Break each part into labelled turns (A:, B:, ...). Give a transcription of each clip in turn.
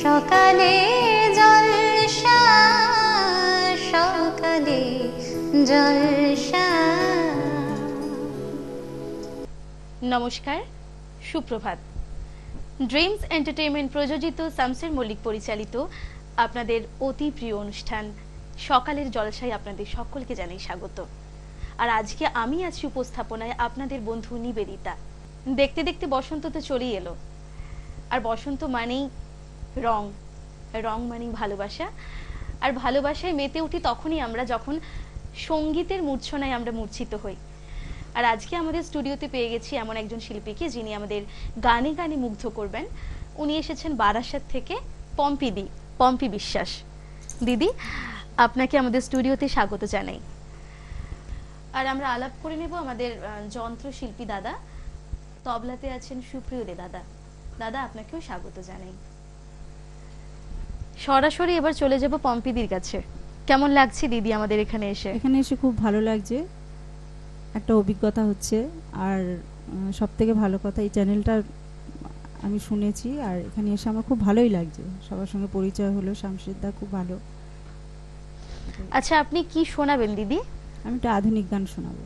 A: সকালে জলসা সকালে জলসা।
B: নমস্কার, সুপ্রভাত। ড্রিমস এন্টারটেইনমেন্ট প্রযোজিত শামসের মল্লিক পরিচালিত আপনাদের অতি প্রিয় অনুষ্ঠান সকালের জলসায় আপনাদের সকলকে জানাই স্বাগত। আর আজকে আমি আছি উপস্থাপনায় আপনাদের বন্ধু নিবেদিতা। দেখতে দেখতে বসন্ত তো চলেই এলো, আর বসন্ত মানেই রং, রং মানেই ভালোবাসা। আর ভালোবাসায় মেতে উঠি তখনই আমরা যখন সঙ্গীতের মূর্ছনায় আমরা মূর্ছিত হই। আর আজকে আমাদের স্টুডিওতে পেয়ে গেছি এমন একজন শিল্পীকে যিনি আমাদের গানে গানে মুগ্ধ করবেন। উনি এসেছেন বারাসাত থেকে, পম্পি বিশ্বাস। দিদি, আপনাকে আমাদের স্টুডিওতে স্বাগত জানাই। আর আমরা আলাপ করে নেব আমাদের যন্ত্রশিল্পী দাদা, তবলাতে আছেন সুপ্রিয় দে দাদা। দাদা, আপনাকেও স্বাগত জানাই। সরাসরি এবার চলে যাব পম্পিদির কাছে। কেমন লাগছে দিদি আমাদের এখানে এসে?
C: এখানে এসে খুব ভালো লাগছে, একটা অভিজ্ঞতা হচ্ছে। আর সবথেকে ভালো কথা, এই চ্যানেলটা আমি শুনেছি, আর এখানে এসে আমার খুব ভালোই লাগছে। সবার সঙ্গে পরিচয় হলো, শামশেরদা খুব ভালো।
B: আচ্ছা, আপনি কি শোনাবেন দিদি?
C: আমি একটা আধুনিক গান শোনাবো।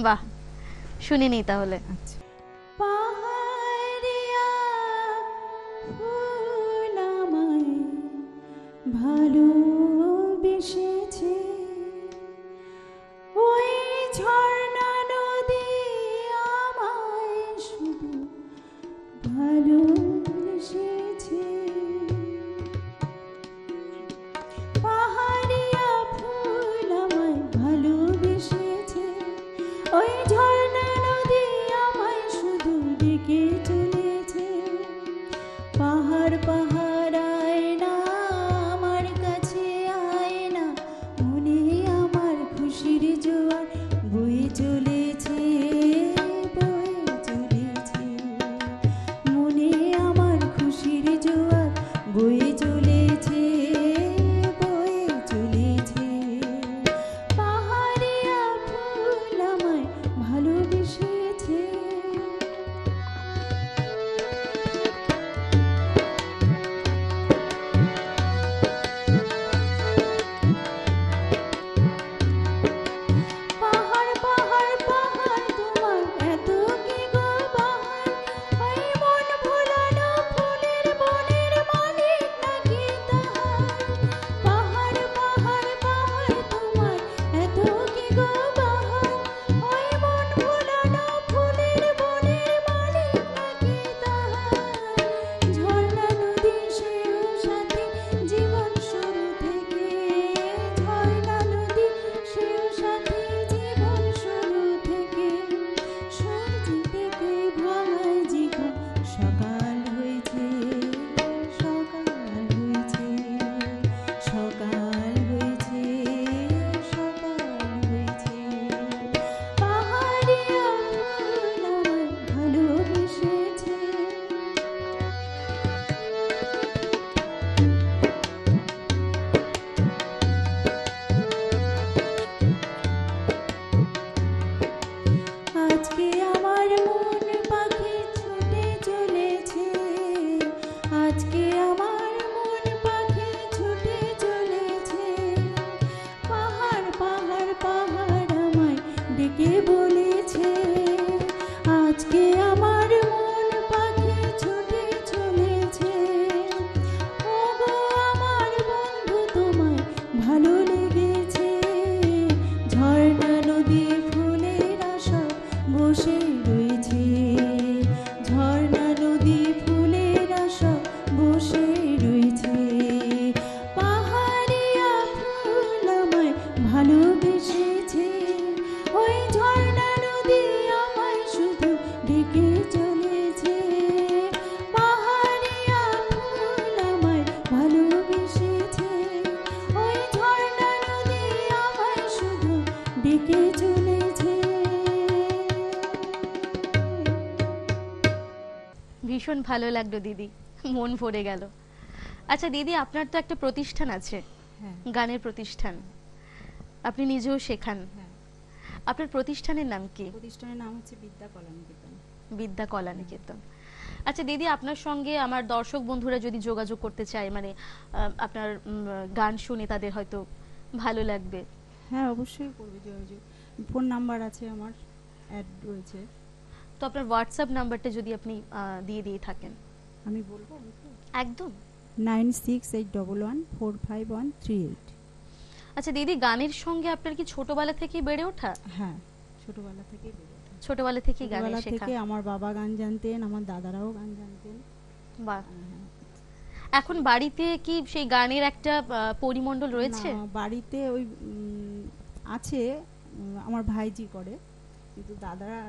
B: বাহ, শুনে নিই তাহলে।
C: আচ্ছা। ভালোবেসেছে ওই ঝর্ণা নদী আমায় শুধু ভালোবেসেছে, পাহাড়িয়া ফুল আমায় ভালোবেসেছে, ওই ঝর্ণা নদী আমায় শুধু ডেকে চলেছে। পাহাড় পাহাড় আয় না আমার কাছে, আয় না, মনে আমার খুশির জোয়ার বয়ে চলেছে, বয়ে চলেছে, মনে আমার খুশির জোয়ার বয়ে চলেছে, বয়ে চলেছে। পাহাড়িয়া ফুল আমায় ভালোবেসেছে। পাহাড় পাহাড় পাহাড় তোমার এত কি গো বাহার, ওই মন ভোলানো ফুলের বনের মালিক নাকি তাহার। পাহাড় পাহাড় পাহাড় তোমার এত কি গো বাহার, ওই মন ভোলানো ফুলের বনের মালিক নাকি তাহার। ঝর্ণা নদী সেও সাথী জীবন শুরু থেকে, ঝর্ণা নদী সেও সাথী জীবন শুরু থেকে। সূর্য থেকে ভাঙায় জীবন সকাল হয়েছে, সকাল হয়েছে, সকাল হয়েছে, সকাল হয়েছে। পাহাড়িয়া ফুল আমায় ভালোবেসেছে। আজকে আমার মন পাখি ছুটে চলেছে, আজকে আমার মন পাখি ছুটে চলেছে। পাহাড় পাহাড় পাহাড় আমায় ডেকে বলেছে, আজকে আমার মন পাখি ছুটে চলেছে। ওগো আমার বন্ধু, তোমায় ভালো লেগেছে। ঝর্ণা নদী ফুলের আশা বসে রয়েছে, ঝর্ণা নদী ফুলের আশা বসে রয়েছে। পাহাড়িয়া ফুল আমায় ভালোবেসেছে, ওই ঝর্ণা নদী আমায় শুধু ডেকে চলেছে। পাহাড়িয়া ফুল আমায় ভালোবেসেছে, ওই ঝর্ণা নদী আমায় শুধু ডেকে চলেছে।
B: ভীষণ ভালো লাগলো দিদি, মন ভরে গেল। আচ্ছা দিদি, আপনার তো একটা প্রতিষ্ঠান আছে,
C: হ্যাঁ,
B: গানের প্রতিষ্ঠান, আপনি নিজেও শেখান।
C: হ্যাঁ।
B: আপনার প্রতিষ্ঠানের নাম কি?
C: প্রতিষ্ঠানের নাম হচ্ছে বিদ্যা কলা নিকেতন।
B: বিদ্যা কলা নিকেতন। আচ্ছা দিদি, আপনার সঙ্গে আমার দর্শক বন্ধুরা যদি যোগাযোগ করতে চায়, মানে আপনার গান শুনে তাদের হয়তো ভালো লাগবে।
C: হ্যাঁ, অবশ্যই করবে যোগাযোগ। ফোন নাম্বার আছে আমার, অ্যাড রয়েছে।
B: তো আপনার হোয়াটসঅ্যাপ নাম্বারটা যদি আপনি দিয়ে থাকেন।
C: আমি বলবো
B: একদম।
C: 9681145138।
B: আচ্ছা দিদি, গানের সঙ্গে আপনার কি ছোটবেলা থেকেই বেড়ে ওঠা?
C: হ্যাঁ, ছোটবেলা থেকেই বেড়ে ওঠা।
B: ছোটবেলা থেকেই গানের
C: ছোটবেলা
B: শেখা?
C: থেকে আমার বাবা গান জানতেন, আমার দাদারাও গান জানতেন।
B: বাহ। এখন বাড়িতে কি সেই গানের একটা পরিমণ্ডল রয়েছে?
C: না, বাড়িতে ওই আছে, আমার ভাইজি করে, কিন্তু দাদারা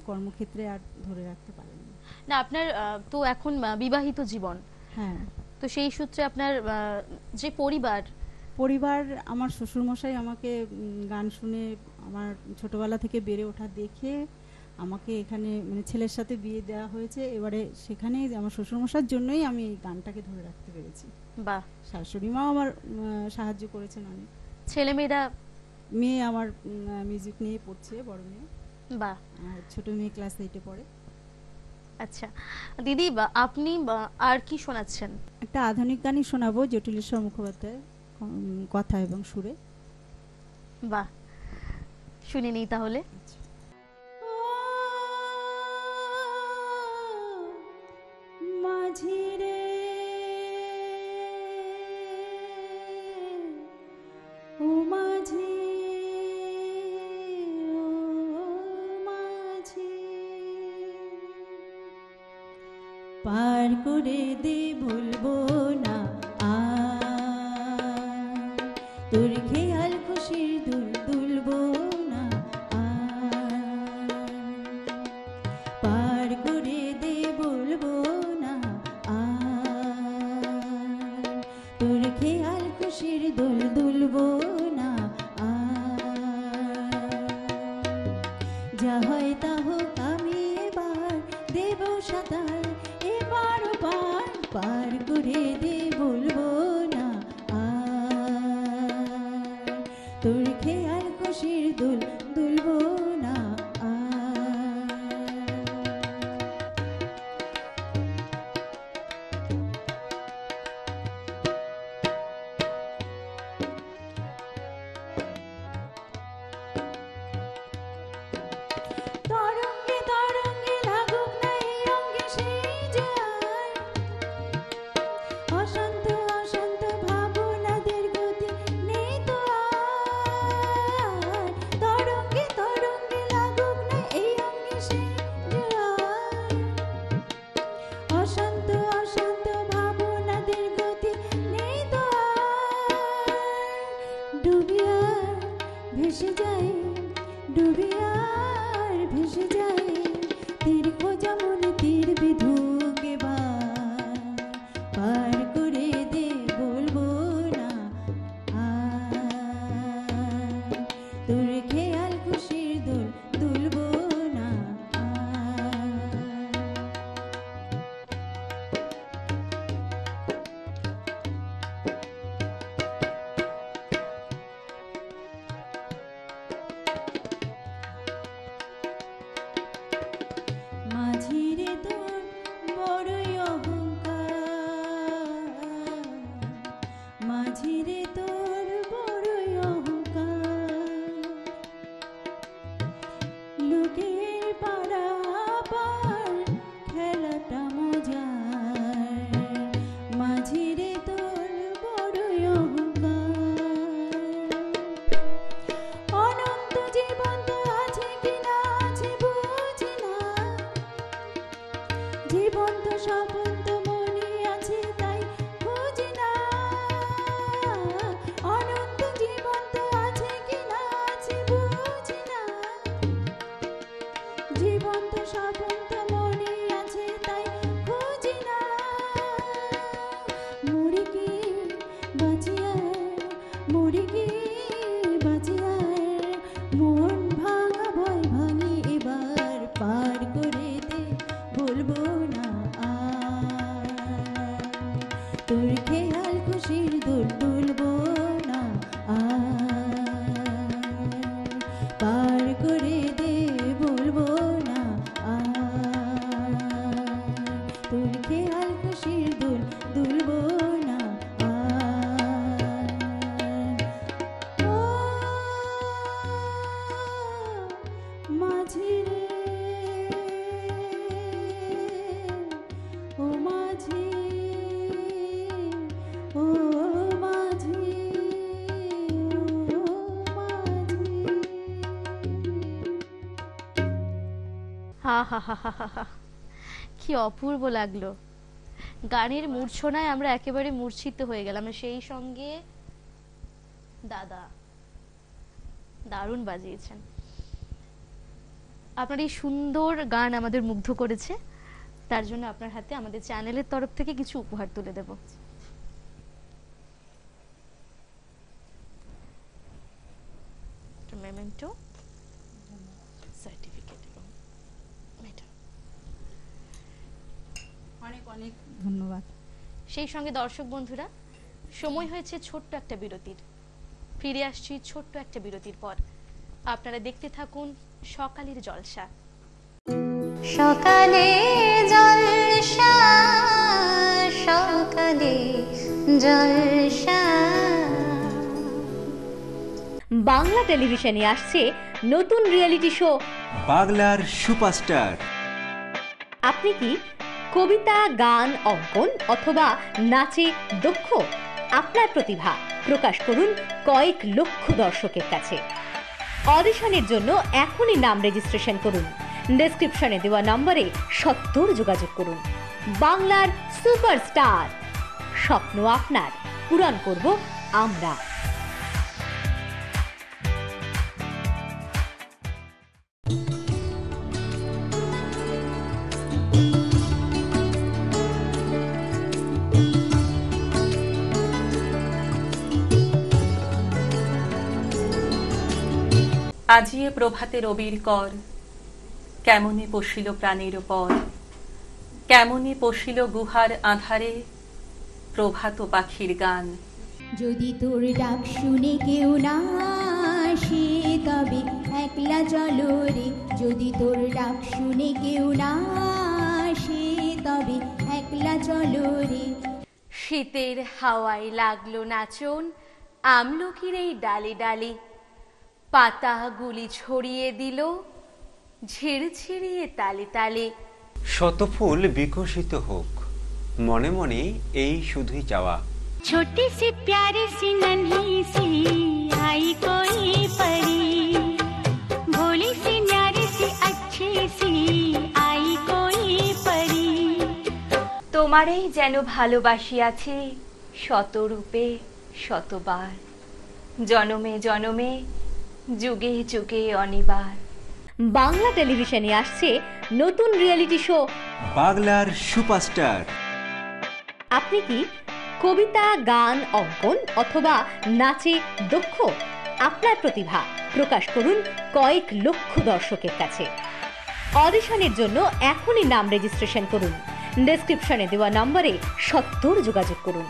C: কর্মক্ষেত্রে আর ধরে রাখতে পারেনি।
B: না, আপনার তো এখন বিবাহিত জীবন।
C: হ্যাঁ।
B: তো সেই সূত্রে আপনার যে পরিবার,
C: আমার শ্বশুরমশাই আমাকে গান শুনে, আমার ছোটবেলা থেকে বেড়ে ওঠা দেখে আমাকে এখানে মানে ছেলের সাথে বিয়ে দেওয়া হয়েছে। এবারে সেখানে আমার শ্বশুরমশাইয়ের জন্যই আমি এই গানটাকে ধরে রাখতে পেরেছি।
B: বাহ।
C: শাশুড়ি মাও আমার সাহায্য করেছেন অনেক।
B: ছেলেমেয়েরা?
C: মেয়ে আমার মিউজিক নিয়ে পড়ছে, বড় মেয়ে।
B: বাহ।
C: আর ছোট মেয়ে ক্লাস 8-এ পড়ে।
B: আচ্ছা দিদি, আপনি আর কি শোনাচ্ছেন?
C: একটা আধুনিক গানই শোনাবো, জটিলেশ্বর মুখোপাধ্যায় কথা এবং সুরে।
B: বাহ, শুনে নেই তাহলে।
C: মাঝি রে ও মাঝি, ও মাঝি, পার করে দে ভুলবো না তোর খেয়াল খুশির দুল দুলবো না পার করে দে বলবো না তোর খেয়াল খুশির দুল দুলবো না যা হয় তা হোক, আমি এবার দেব সাঁতার, এবার পার করে দে বলবো না তোর খেয়াল খুশির দুল দুলবো না তরঙ্গে তরঙ্গে লাগুক না এই অঙ্গে সেই যায়, অশান্ত অশান্ত ভাবনাদের গতি নেই তো আর। তরঙ্গে তরঙ্গে লাগুক না এই অঙ্গে সেই যায়, অশান্ত অশান্ত ভাবনাদের গতি নেই তো আর। ডুবিয়ার ভেসে যায়, ডুবিয়ার ভেসে যায়, তীর খোঁজা মনে তীর বিধুক এবার পার করে দে বলবো না তোর খেয়াল খুশির দুল দুলবো না মাঝি রে তোর বড়ই অহংকার, মাঝি রে তোর বড়ই অহংকার, লোকের পাড়া পার খেলাটা মজার, মাঝি রে তোর বড়ই অহংকার। অনন্ত জীবন তো আছে কিনা আছে বুঝি না, জীবন তো স্বপন তো মনে আছে তাই বুঝি না, অনন্ত জীবন তো আছে কিনা আছে বুঝি না, জীবন তো স্বপন তো মনে আছে তাই বুঝি না। মরি কি বাঁচিয়ার, মরি কি বাঁচিয়ার, মন ভাঙা ভয় ভাঙি এবার পার করে দে বলবো না তোর খেয়াল খুশির দুল দুলবো না পার করে দে বলবো না
B: হা হা হা হা হা হা, কি অপূর্ব লাগলো। গানের মূর্ছনায় আমরা একেবারে মূর্ছিত হয়ে গেলাম, সেই সঙ্গে দাদা দারুণ বাজিয়েছেন। আপনার এই সুন্দর গান আমাদের মুগ্ধ করেছে, তার জন্য আপনার হাতে আমাদের চ্যানেলের তরফ থেকে কিছু উপহার তুলে দেব। মেমেন্টো, সার্টিফিকেট এবং মেডেল।
C: অনেক অনেক ধন্যবাদ।
B: সেই সঙ্গে দর্শক বন্ধুরা, সময় হয়েছে ছোট্ট একটা বিরতির। ফিরে আসছি ছোট্ট একটা বিরতির পর। আপনারা দেখতে থাকুন সকালের জলসা।
A: সকালে জলসা, সকালে জলসা।
D: বাংলা টেলিভিশনে আসছে নতুন রিয়েলিটি শো
E: বাংলার সুপারস্টার।
D: আপনি কি কবিতা, গান, অঙ্কন অথবা নাচে দক্ষ? আপনার প্রতিভা প্রকাশ করুন কয়েক লক্ষ দর্শকের কাছে। অডিশনের জন্য এখনই নাম রেজিস্ট্রেশন করুন। ডেসক্রিপশনে দেওয়া নম্বরে সত্বর যোগাযোগ করুন। বাংলার সুপারস্টার, স্বপ্ন আপনার, পূরণ করব আমরা।
F: আজিয়ে প্রভাতে রবির কর, কেমনে পশিল প্রাণের পর, কেমনে পশিল গুহার আধারে প্রভাত পাখির গান।
G: যদি তোর ডাক শুনে কেউ না আসে তবে একলা চলো রে, যদি তোর ডাক শুনে কেউ না আসে তবে একলা চলো রে।
D: শীতের হাওয়ায় লাগলো নাচন আমলকির এই ডালে ডালে, পাতাগুলি ছড়িয়ে দিল ঝিরঝিরিয়ে তালে তালে।
E: শতফুল বিকশিত হোক, মনে মনে এই শুধুই চাওয়া।
G: छोटी सी प्यारी सी नन्ही सी आई कोई परी, भोली सी न्यारी सी अच्छी सी आई कोई परी।
D: তোমারেই যেন ভালোবাসিয়াছি শতরূপে শতবার, জনমে জনমে যুগে যুগে অনিবার। বাংলা টেলিভিশনে আসছে নতুন রিয়েলিটি শো
E: বাংলার সুপারস্টার।
D: আপনি কি কবিতা, গান, অঙ্কন অথবা নাচে দক্ষ? আপনার প্রতিভা প্রকাশ করুন কয়েক লক্ষ দর্শকের কাছে। অডিশনের জন্য এখনই নাম রেজিস্ট্রেশন করুন। ডেসক্রিপশনে দেওয়া নম্বরে সত্বর যোগাযোগ করুন।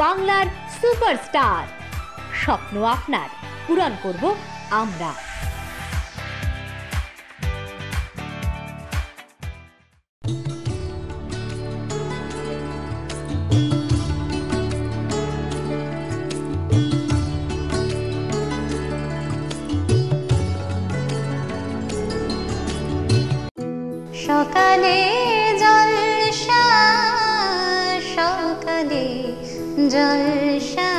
D: বাংলার সুপারস্টার, স্বপ্ন আপনার, পূরণ করব আমরা।
A: সকালে জলসা, সকালে জলসা।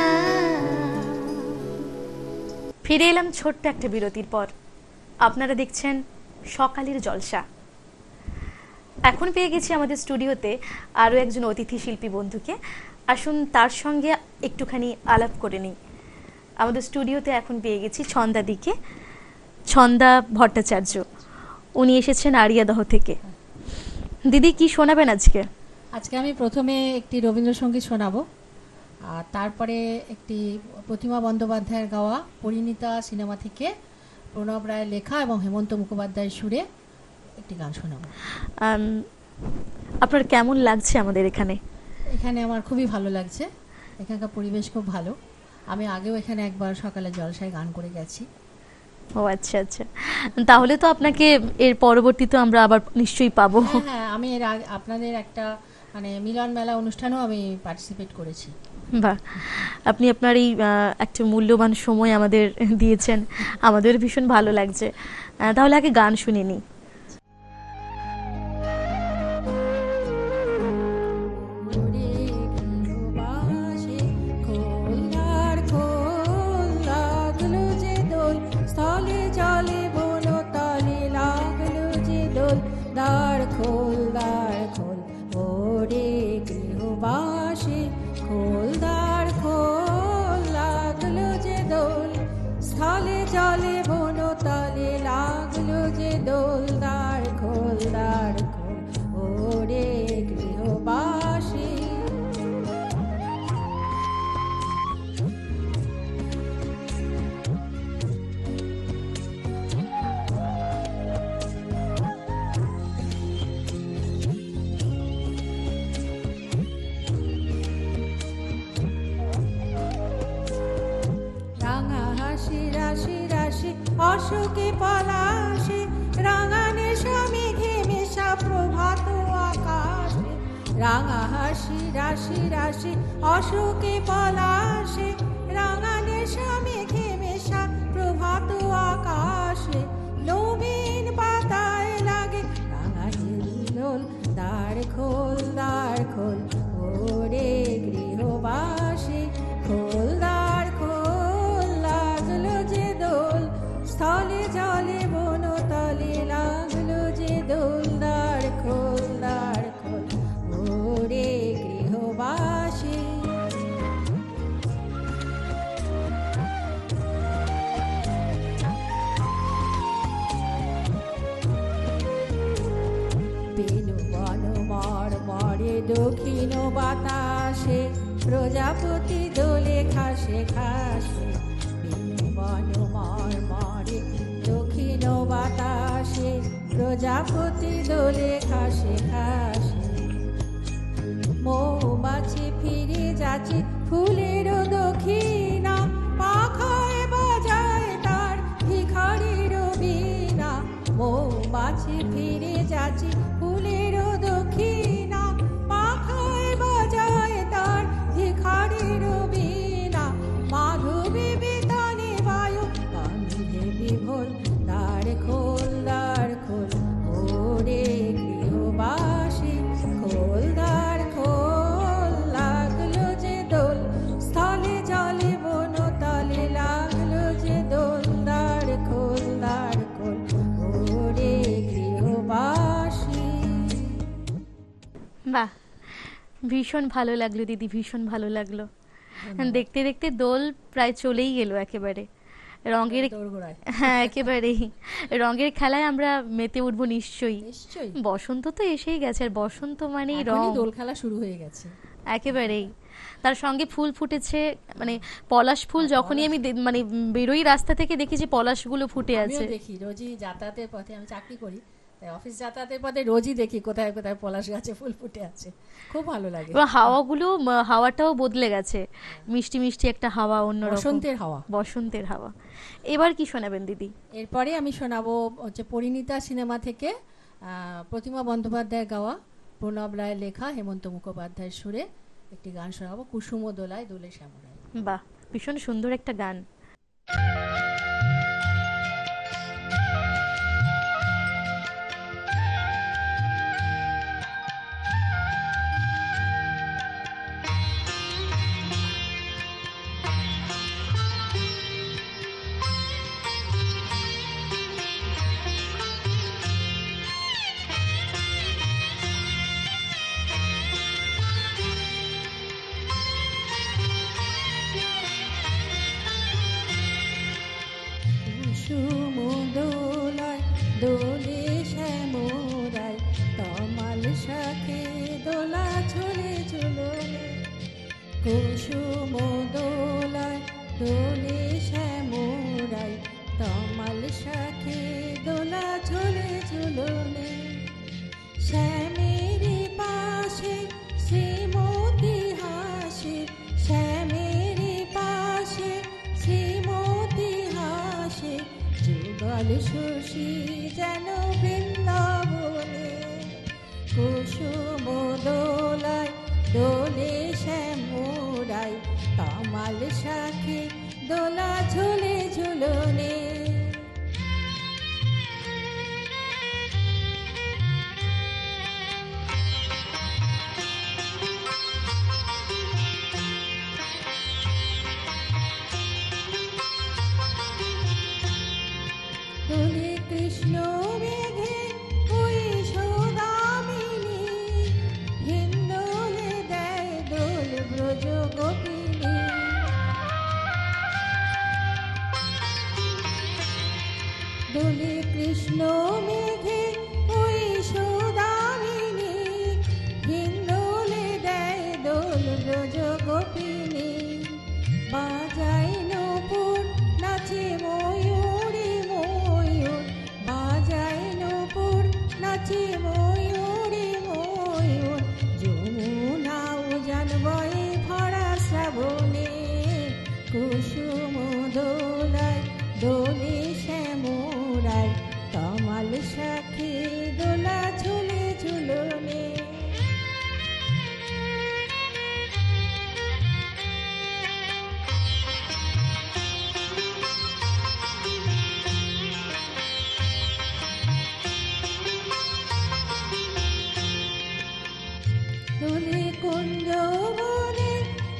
B: ফিরে এলাম ছোট্ট একটা বিরতির পর। আপনারা দেখছেন সকালের জলসা। এখন পেয়ে গেছি আমাদের স্টুডিওতে আরও একজন অতিথি শিল্পী বন্ধুকে। আসুন তার সঙ্গে একটুখানি আলাপ করে নিই। আমাদের স্টুডিওতে এখন পেয়ে গেছি ছন্দাদিকে, ছন্দা ভট্টাচার্য। উনি এসেছেন আরিয়াদহ থেকে। দিদি, কি শোনাবেন আজকে?
H: আজকে আমি প্রথমে একটি রবীন্দ্রসঙ্গীত শোনাবো, আর তারপরে একটি প্রতিমা বন্দ্যোপাধ্যায়ের গাওয়া পরিণীতা সিনেমা থেকে প্রণব রায়ের লেখা এবং হেমন্ত মুখোপাধ্যায়ের সুরে একটি গান শোনাবো।
B: আপনার কেমন লাগছে আমাদের এখানে?
H: এখানে আমার খুবই ভালো লাগছে, এখানকার পরিবেশ খুব ভালো। আমি আগেও এখানে একবার সকালে জলসায় গান করে গেছি।
B: ও আচ্ছা আচ্ছা, তাহলে তো আপনাকে এর পরবর্তীতে আমরা আবার নিশ্চয়ই পাবো।
H: হ্যাঁ, আমি এর আগে আপনাদের একটা মানে মিলন মেলা অনুষ্ঠানেও আমি পার্টিসিপেট করেছি।
B: বাহ, আপনি আপনার এই একটা মূল্যবান সময় আমাদের দিয়েছেন, আমাদের ভীষণ ভালো লাগছে। তাহলে আগে গান শুনে নিই।
I: খোল দ্বার খোল, লাগলো যে দোল, স্থলে জলে বনতলে লাগলো যে দোল, দ্বার খোল ওরে গৃহবাসী। রাঙা হাসি রাশি রাশি অশোকে পলাশে, রাঙানে মেঘে মেশা প্রভাত আকাশে। রাঙা হাসি রাশি রাশি অশোকে পলাশে, রাঙানে মেঘে মেশা প্রভাত আকাশে। নবীন পাতায় লাগে রাঙা হিল্লোল, দ্বার খোল ওরে গৃহবাসী। খোল দ্বার খোল, লাগলো যে দোল, স্থলে জলে বনতলে লাগলো যে দোল, দ্বার খোল ওরে গৃহবাসী। বেনু বন মরে দক্ষিণ বাতাসে, প্রজাপতি দোলে খাসে খাসে। বেনু বন মরে দক্ষিণ বাতাসে, প্রজাপতি দোলে খাসে খাসে। মৌমাছি ফিরে যাচ্ছে ফুলের দক্ষিণা, পাখায় বাজায় তার ভিখারির বীণা। মৌমাছি ফিরে যাচ্ছে ফুলের দক্ষিণা, পাখায় বাজায় তার ভিখারির বীণা। মাধবী বিতানে বায়ু গন্ধে বিভোর, দ্বার খোল ওরে গৃহবাসী। খোল দ্বার খোল, লাগলো যে দোল, স্থলে জলে বনতলে লাগলো যে দোল, দ্বার খোল ওরে গৃহবাসী।
B: বাহ, ভীষণ ভালো লাগলো দিদি, ভীষণ ভালো লাগলো। দেখতে দেখতে দোল প্রায় চলেই গেল একেবারে। রঙের, হ্যাঁ একেবারেই রঙের খেলায় আমরা মেতে উঠবো নিশ্চয়ই। বসন্ত তো এসেই গেছে, আর বসন্ত মানেই রং,
H: দোল খেলা শুরু হয়ে গেছে
B: একেবারেই। তার সঙ্গে ফুল ফুটেছে, মানে পলাশ ফুল। যখনই আমি মানে বেরোই রাস্তা থেকে দেখি যে পলাশগুলো ফুটে আছে।
H: দেখি রোজই যাতায়াতের পথে, আমি চাকরি করি তাই অফিস যাতায়াতের পথে রোজই দেখি কোথায় কোথায় পলাশ গাছে ফুল ফুটে আছে, খুব ভালো লাগে।
B: হাওয়াটাও বদলে গেছে, মিষ্টি মিষ্টি একটা হাওয়া, অন্যরকম বসন্তের হাওয়া। এবার কি শোনাবেন দিদি?
H: এরপরে আমি শোনাবো হচ্ছে পরিণীতা সিনেমা থেকে প্রতিমা বন্দ্যোপাধ্যায়ের গাওয়া, প্রণব রায়ের লেখা, হেমন্ত মুখোপাধ্যায়ের সুরে একটি গান শোনাবো, কুসুম দোলায় দোলে শ্যামরায়।
B: বাহ, ভীষণ সুন্দর একটা গান।
I: কুসুম দোলায় দোলে শ্যামরায়, তমাল শাখে দোলা ঝুলে ঝুলনে। কুসুম দোলায় দোলে শ্যামরায়, তমাল শাখে দোলা ঝুলে ঝুলনে। শ্যামের পাশে শ্রীমতী হাসে, শ্যামের পাশে শ্রীমতী হাসে। যুগল শশী যেন বৃন্দাবনে। কুসুম দোলায় দোলে শ্যামরায়, তমাল শাখে দোলা ঝুলে ঝুলনে। দোলে কৃষ্ণ মেঘে ওই সৌদামিনী, হিন্দোলে দেয় দোল ব্রজ ব্রজ গোপিনী দোলে কৃষ্ণ মেঘে ওই সুদামিনী হিন্দোলে দেয় দোল ব্রজ গোপিনী বাজায় নূপুর নাচে ময়ূরে ময়ূর বাজায় নূপুর নাচে ময়ূরে ময়ূর যমুনা উজান বয়ে ভরা শ্রাবণে কুসুম দোলায় দোলে শ্যামরায় তমাল সাথে দোলা ঝুলে ঝুলনে দোলে কুঞ্জ বনে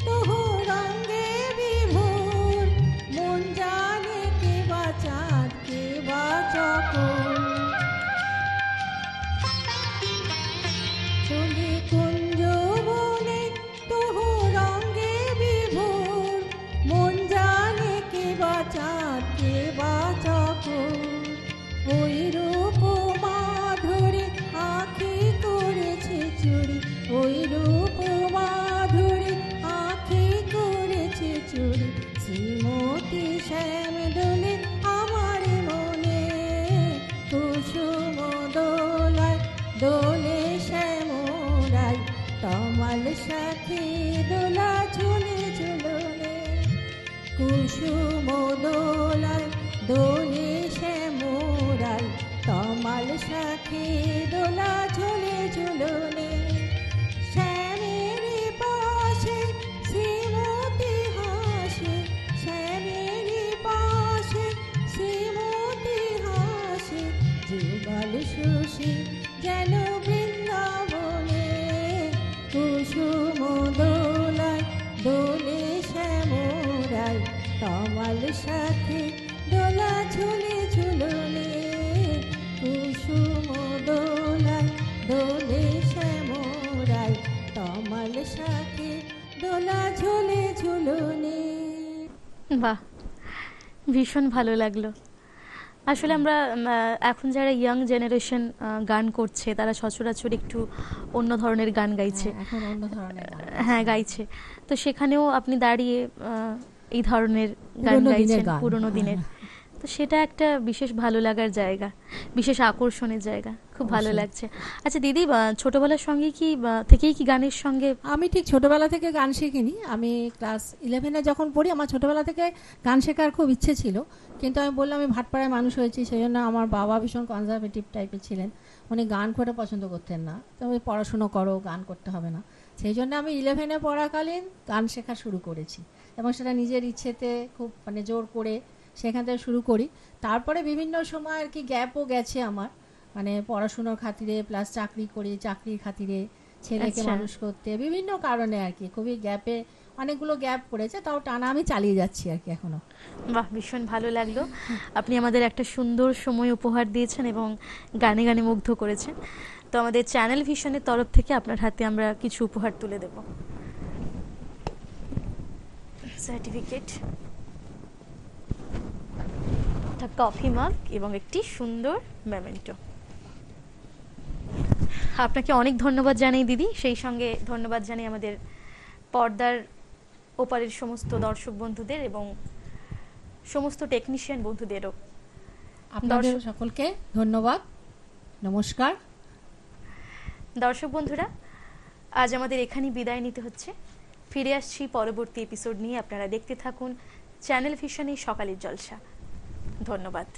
I: তোহ রঙ্গে বিভোর মন জানে কে বা চাঁদ কে বা চকর দোলে কুঞ্জ বনে তোহ রঙ্গে বিভোর মন জানে কে বা চাঁদ কে বা চকর ওই রূপ মাধুরী আঁখি করেছে চুরি ওই রূপ মাধুরী আঁখি করেছে চুরি শ্রীমতী শ্যাম দোলে আমার মনে কুসুম দোলায় দোলে শ্যামরায় তমাল সাথে দোলা ঝুলে ঝুলনে কুসুম দোলায় দোলে শ্যামরায় তমাল সাথে দোলা ঝুলে ঝুলনে শ্যামের পাশে শ্রীমতী হাসে শ্যামের পাশে শ্রীমতী হাসে যুগল সুশী যেন বৃন্দাবনে কুসুম দোলায় দোলে শ্যামরায় তমাল সাথে দোলা ঝুলে ঝুলনে কুসুম দোলায় দোলে শ্যামরায় তমাল সাথে দোলা ঝুলে ঝুলনে
B: বাহ, ভীষণ ভালো লাগলো। আসলে আমরা এখন যারা ইয়াং জেনারেশন গান করছে তারা সচরাচর একটু অন্য ধরনের গান গাইছে,
H: এখন অন্য ধরনের গান।
B: হ্যাঁ গাইছে, তো সেখানেও আপনি দাঁড়িয়ে এই ধরনের গান
H: পুরোনো দিনের
B: গাইছেন,
H: গান।
B: পুরোনো দিনের, তো সেটা একটা বিশেষ ভালো লাগার জায়গা, বিশেষ আকর্ষণের জায়গা, খুব ভালো লাগছে। আচ্ছা দিদি, ছোটবেলার সঙ্গে কি থেকেই কি গানের সঙ্গে?
H: আমি ঠিক ছোটবেলা থেকে গান শিখিনি। আমি ক্লাস 11-এ যখন পড়ি আমার ছোটবেলা থেকে গান শেখার খুব ইচ্ছে ছিল, কিন্তু আমি বললাম আমি ভাটপাড়ায় মানুষ হয়েছি, সেই জন্য আমার বাবা ভীষণ কনজারভেটিভ টাইপের ছিলেন, উনি গান করে পছন্দ করতেন না, তো ওই পড়াশুনো করো, গান করতে হবে না। সেই জন্য আমি 11-এ পড়াকালীন গান শেখা শুরু করেছি এবং সেটা নিজের ইচ্ছেতে খুব জোর করে সেখান থেকে শুরু করি। তারপরে বিভিন্ন সময় আর কি গ্যাপও গেছে আমার, পড়াশুনোর খাতিরে প্লাস চাকরি করি, চাকরির খাতিরে ছেলেকে মানুষ করতে, বিভিন্ন কারণে আর কি খুবই গ্যাপে, অনেকগুলো গ্যাপ পড়েছে, তাও টানা আমি চালিয়ে যাচ্ছি আর কি এখনো।
B: বাহ, ভীষণ ভালো লাগলো। আপনি আমাদের একটা সুন্দর সময় উপহার দিয়েছেন এবং গানে গানে মুগ্ধ করেছেন। তো আমাদের চ্যানেল ভিশনের তরফ থেকে আপনার হাতে আমরা কিছু উপহার তুলে দেব। সার্টিফিকেট, একটা কফি মাগ এবং একটি সুন্দর মেমেন্টো। আপনাকে অনেক ধন্যবাদ জানাই দিদি, সেই সঙ্গে ধন্যবাদ জানাই আমাদের পর্দার ওপারের সমস্ত দর্শক বন্ধুদের এবং সমস্ত টেকনিশিয়ান বন্ধুদেরও।
H: আপনাদের সকলকে ধন্যবাদ, নমস্কার।
B: দর্শক বন্ধুরা, আজ আমাদের এখানেই বিদায় নিতে হচ্ছে। ফিরে আসছি পরবর্তী এপিসোড নিয়ে। আপনারা দেখতে থাকুন চ্যানেল ভিশনে সকালের জলসা। ধন্যবাদ।